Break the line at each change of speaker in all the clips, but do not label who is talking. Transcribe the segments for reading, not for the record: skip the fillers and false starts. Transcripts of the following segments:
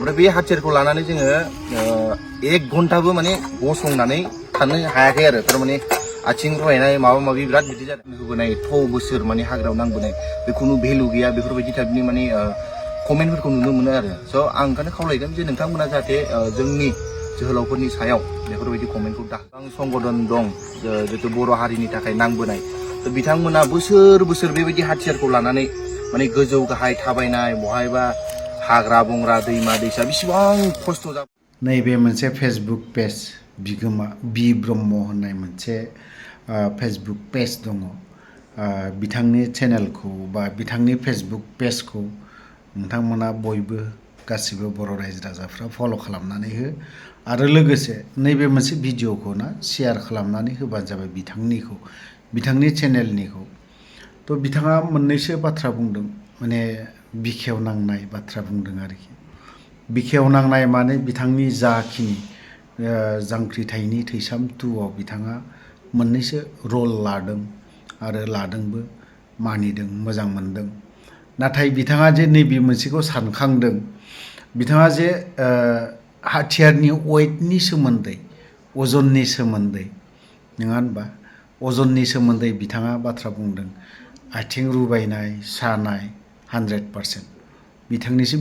ओमफ्राय बे हाथियारखौ लानानै जोङो 1 घन्टाबो माने गसंनानै थानो हायाखै आरो थारमाने आथिं रुवायनाय माबा माबि बिराद बिदि जादों होबोनाय 6 बोसोर माने हाग्रायाव नांबोनाय बे खुनु भेलु गैया बेफोरबायदि टाइपनि माने कमेन्टफोरखौ नुनो मोनो आरो स' आं ओंखायनो खावलायगोन जे नोंथांमोना जाहाथे जोंनि जोहोलावफोरनि सायाव बेफोरबायदि कमेन्टखौ दा गोबां संगठन दं जितु बर' हारिनि थाखाय नांबोनाय थ' बिथांमोना बोसोर बोसोर बेबायदि हाथियारखौ लानानै माने गोजौ गाहाय थाबायनाय बहायबा हाग्रा बंग्रा दैमा दैसा बेसेबां खस्थ' जाबाय।
नैबे मोनसे फेसबुक पेज बिगोमा बि ब्रह्म होननाय मोनसे फेसबुक पेज दङ। बिथांनि चेनेलखौ बा बिथांनि फेसबुक पेजखौ नोंथांमोना बयबो गासिबो बर' रायजो राजाफ्रा फल' खालामनानै हो आरो लोगोसे नैबे मोनसे भिडिअखौ ना शेयार खालामनानै होबानो जाबाय बिथांनि चेनेलनिखौ। थ' बिथाङा मोननैसो बाथ्रा बुंदों माने बिखेवनांनाय बाथ्रा बुंदों आरोखि। बिखेवनांनाय माने बिथांनि जाखिनि जांख्रिथायनि थैसाम 2आव बिथाङा मोननैसो रल लादों आरो लादोंबो मानिदों मोजां मोनदों। नाथाय बिथाङा जे नैबे मोनसेखौ सानखांदों बिथाङा जे हाथियारनि वेटनि सोमोन्दै अजननि सोमोन्दै नङा होनबा अजननि सोमोन्दै बिथाङा बाथ्रा बुंदों आथिं रुबायनाय सानाय 100%।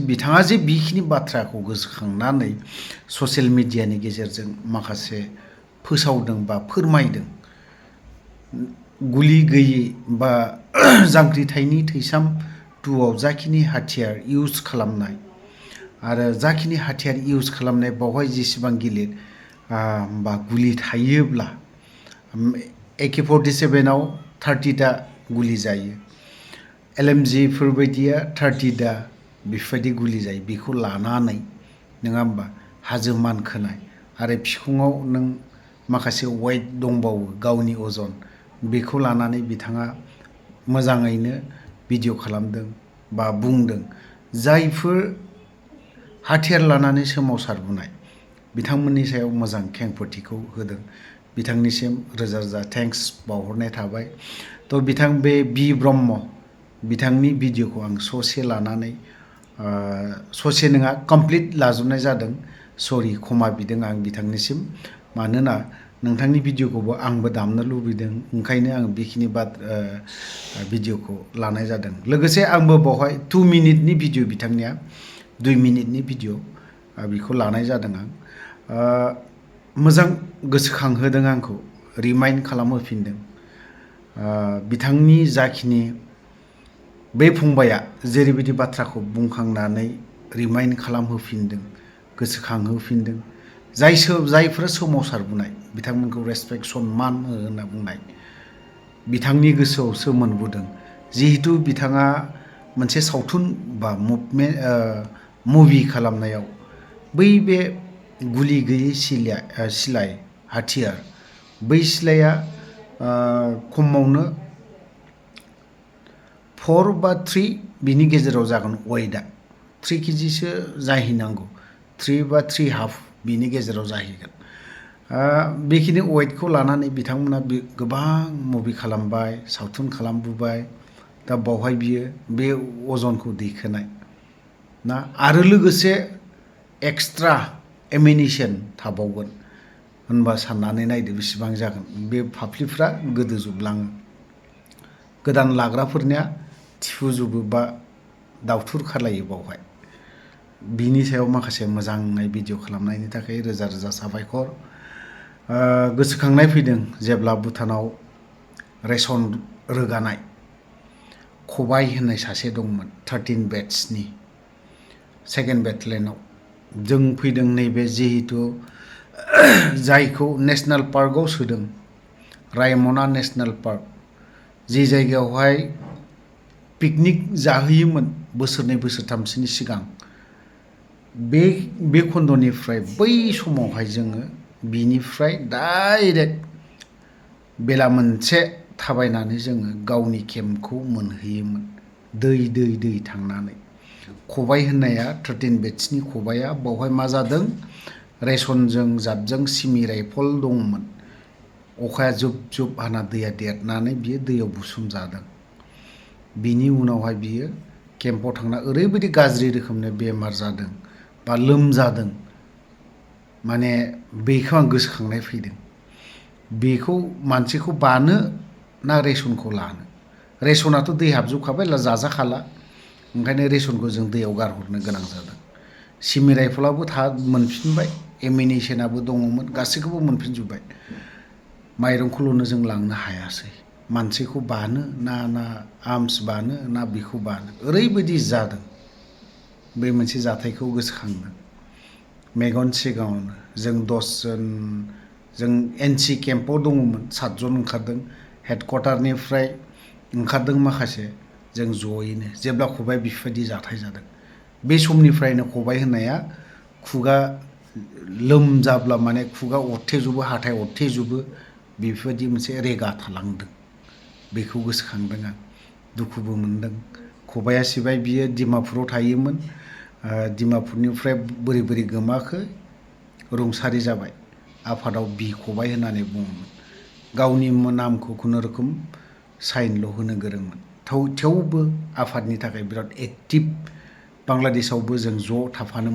बिथाङा जे बेखिनि बाथ्राखौ गोसोखांनानै ससियेल मिडियानि गेजेरजों माखासे फोसावदों बा फोरमायदों गुलि गैयै बा जांख्रिथायनि थैसाम 2आव जाखिनि हाथियार इउज खालामनाय आरो जाखिनि हाथियार इउज खालामनाय बावहाय जेसेबां गिलिर बा गुलि थायोब्ला AK-47आव 30टा गुलि जायो। LMG फोरबायदिया 30टा बेफोरबायदि गुलि जायो बेखौ लानानै नङा होमबा हाजो मानखोनाय आरो फिखुङाव नों माखासे वेट दंबावो गावनि अजन बेखौ लानानै बिथाङा मोजाङैनो भिडिअ खालामदों बा बुंदों जायफोर हाथियार लानानै सोमावसारबोनाय बिथांमोननि सायाव मोजां खेंफोरथिखौ होदों। बिथांनिसिम रोजा रोजा थेंक्स बावहरनाय थाबाय। थ' बिथां बे बि ब्रह्म बिथांनि भिडिअखौ आं ससे लानानै ससे नङा कमप्लिट लाजोबनाय जादों। सरि क्षमा बिदों आं बिथांनिसिम मानोना नोंथांनि भिडिअखौबो आंबो दामनो लुबैदों ओंखायनो आं बेखिनि भिडिअखौ लानाय जादों। लोगोसे आंबो बावहाय 2 मिनिटनि भिडिअ बिथांनिया 2 मिनिटनि भिडिअ बेखौ लानाय जादों आं। मोजां गोसोखांहोदों आंखौ रिमाइन्ड खालामहोफिनदों बिथांनि जाखिनि बे फंबाया जेरैबायदि बाथ्राखौ बुंखांनानै रिमाइन्ड खालामहोफिनदों गोसोखांहोफिनदों जायफोरा सोमावसारबोनाय बिथांमोनखौ रेसपेक्ट सनमान होनना बुंनाय बिथांनि गोसोआवसो मोनबोदों। जिहेतु बिथाङा मोनसे सावथुन बा मुभि खालामनायाव बै बे गुलि गैयै सिलाय हाथियार बै सिलाया खमावनो 4 बा 3 बिनि गेजेराव जागोन वेटआ 3 केजिसो जाहैनांगौ 3 बा 3.5 बिनि गेजेराव जाहैगोन। बेखिनि वेटखौ लानानै बिथांमोना गोबां मुभि खालामबाय सावथुन खालामबोबाय दा बावहाय बियो बे अजनखौ दैखोनाय ना आरो लोगोसे एक्सट्रा एमिनिशन थाबावगोन होनबा साननानै नायदो बेसेबां जागोन बे फाफ्लिफ्रा गोदोजोबलाङो गोदान लाग्राफोरनिया थिफुजोबो बा दावथुर खालायो बावहाय। बिनि सायाव माखासे मोजाङै भिडिअ खालामनायनि थाखाय रोजा रोजा साबायखर। गोसोखांनाय फैदों जेब्ला भुटानाव रेसन रोगानाय खबाइ होननाय सासे दंमोन 13 बेट्सनि 2nd बेटालियनाव जों फैदों नैबे जिहेतु जायखौ नेसनेल पार्कआव सोदों रायमना नेसनेल पार्क जि जायगायावहाय पिकनिक जाहैयोमोन बोसोरनै बोसोरथामसोनि सिगां बे खन्दनिफ्राय बै समावहाय जोङो बिनिफ्राय डाइरेक्ट बेला मोनसे थाबायनानै जोङो गावनि केम्पखौ मोनहैयोमोन दै थांनानै। खबाइ होननाया 13 बेट्सनि खबाइया बावहाय मा जादों रेसनजों जाबजों सिमि राइफल दंमोन अखाया जुब जुब हाना दैया देरनानै बियो दैयाव बुसोमजादों। बिनि उनावहाय बियो केम्पआव थांना ओरैबायदि गाज्रि रोखोमनि बेमार जादों बा लोमजादों माने बेखौ आं गोसोखांनाय फैदों बेखौ मानसिखौ बानो ना रेसनखौ लानो रेसनाथ' दै हाबजोबखाबाय जाजाखाला ओंखायनो रेसनखौ जों दैयाव गारहरनो गोनां जादों सिमि राइफलाबो मोनफिनबाय एमिनेशनाबो दङमोन गासैखौबो मोनफिनजोब्बाय माइरंखौल'नो जों लांनो हायासै मानसिखौ बानो ना आर्म्स बानो ना बिखौ बानो ओरैबायदि जादों बे मोनसे जाथायखौ गोसोखांदों मेगन सिगाङावनो जों 10 जन जों एनसि केम्पआव दङमोन 7 जन ओंखारदों हेडक्वार्टारनिफ्राय ओंखारदों माखासे जों जयैनो जेब्ला खबाय बेफोरबायदि जाथाय जादों बे समनिफ्रायनो खबाय होननाया खुगा लोमजाब्ला माने खुगा अरथेजोबो हाथाय अरथेजोबो बेफोरबायदि मोनसे रेगा थालांदों बेखौ गोसोखांदों आं दुखुबो मोनदों खबाया सिबाय बियो डिमापुराव थायोमोन डिमापुरनिफ्राय बोरै बोरै गोमाखो रुंसारि जाबाय आफादाव बि खबाय होननानै बुङोमोन गावनि नामखौ खुनुरोखोम साइनल' होनो गोरोंमोन थेवबो आफादनि थाखाय बिराद एक्टिभ बांलादेशआवबो जों ज' थाफानो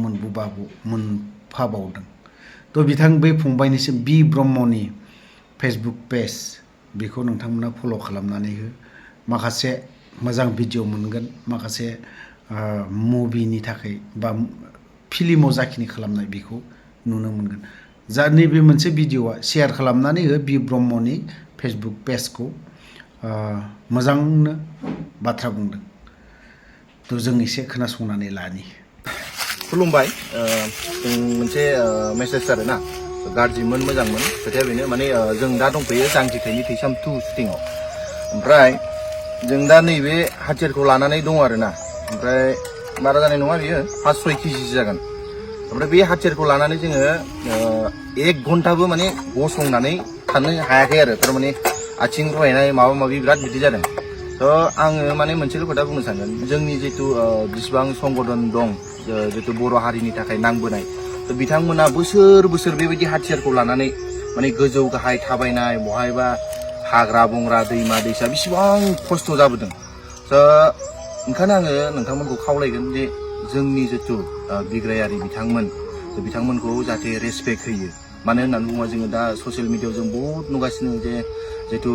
मोनफाबावदों थ' बिथां बे फंबायनिसिम बि ब्रह्मनि फेसबुक पेज बेखौ नोंथांमोना फल' खालामनानै हो माखासे मोजां भिडिअ मोनगोन माखासे मुभिनि थाखाय बा फिल्माव जाखिनि खालामनाय बेखौ नुनो मोनगोन जा नैबे मोनसे भिडिअआ शेयार खालामनानै हो बि ब्रह्मनि फेसबुक पेजखौ मोजांनो बाथ्रा बुंदों थ' जों एसे खोनासंनानै लानि
खुलुमबाय जों मोनसे मेसेज आरोना गाज्रिमोन मोजांमोन खोथाया बेनो माने जों दा दंफैयो जांख्रिथायनि थैसाम 2 शुटिंआव ओमफ्राय जों दा नैबे हाथियारखौ लानानै दङ आरोना ओमफ्राय बारा जानाय नङा बियो 5-6 केजिसो जागोन ओमफ्राय बे हाथियारखौ लानानै जोङो 1 घन्टाबो माने गसंनानै थानो हायाखै आरो थारमाने आथिं रुवायनाय माबा माबि बिराद बिदि जादों थ' आङो माने मोनसेल' खोथा बुंनो सानगोन जोंनि जितु बिसिबां संगठन दं जितु बर' हारिनि थाखाय नांबोनाय थ' बिथांमोना बोसोर बोसोर बेबायदि हाथियारखौ लानानै माने गोजौ गाहाय थाबायनाय बहायबा हाग्रा बंग्रा दैमा दैसा बिसिबां खस्थ' जाबोदों थ' ओंखायनो आङो नोंथांमोनखौ खावलायगोन जे जोंनि जितु बिग्रायारि बिथांमोनखौ जाहाथे रेसपेक्ट होयो मानो होननानै बुङोबा जोङो दा ससियेल मिडियायाव जों बहुत नुगासिनो जे जितु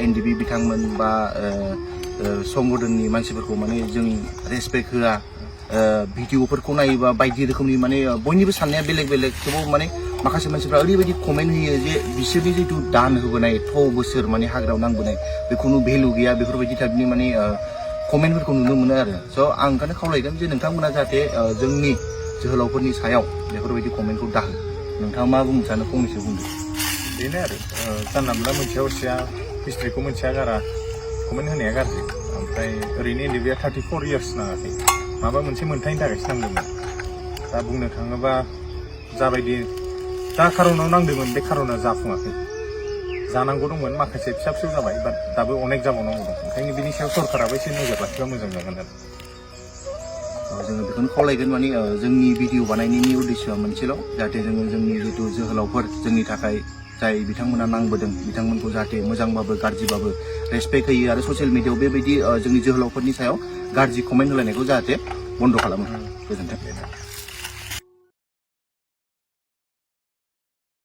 एनडिबि बिथांमोन बा संगठननि मानसिफोरखौ माने जों रेसपेक्ट होआ भिडिअफोरखौ नायोबा बायदि रोखोमनि माने बयनिबो साननाया बेलेग बेलेग थेवबो माने माखासे मानसिफ्रा ओरैबायदि कमेन्ट होयो जे बिसोरनि जितु दान होबोनाय 12 बोसोर माने हाग्रायाव नांबोनाय बेखौनो भेलु गैया बेफोरबायदि टाइपनि माने कमेन्टफोरखौ नुनो मोनो आरो स' आं ओंखायनो खावलायगोन जे नोंथांमोना जाहाथे जोंनि जोहोलावफोरनि सायाव बेफोरबायदि कमेन्टखौ दाहो नोंथाङा मा बुंनो सानो फंनैसो बुंदो
बेनो आरो जानला मोनला मोनसेया हरसेया हिस्ट्रिखौ मोनसेया गारा कमेन्ट होनाया गाज्रि ओमफ्राय ओरैनो एनडिबिया 34 इयार्स नाङाखै माबा मोनसे मोन्थायनि थाखायसो नांदोंमोन दा बुंनो थाङोबा जाबायदि जा खारनाव नांदोंमोन बे खारना जाफुङाखै जानांगौ दंमोन माखासे फिसा फिसौ जाबाय बाट दाबो अनेक जाबावनांगौ दं ओंखायनो बिनि सायाव सरकाराबो एसे नोजोर लाखिबा मोजां जागोन आरो
जोङो बेखौनो खावलायगोन माने जोंनि भिडिअ बानायनायनि उद्देश्यआ मोनसेल' जाहाथे जोङो जोंनि जितु जोहोलावफोर जोंनि थाखाय जाय बिथांमोना नांबोदों बिथांमोनखौ जाहाथे मोजांबाबो गाज्रिबाबो रेसपेक्ट होयो आरो ससियेल मिडियायाव बेबायदि जोंनि जोहोलावफोरनि सायाव गाज्रि कमेन्ट होलायनायखौ जाहाथे बन्द' खालामो गोजोन्थों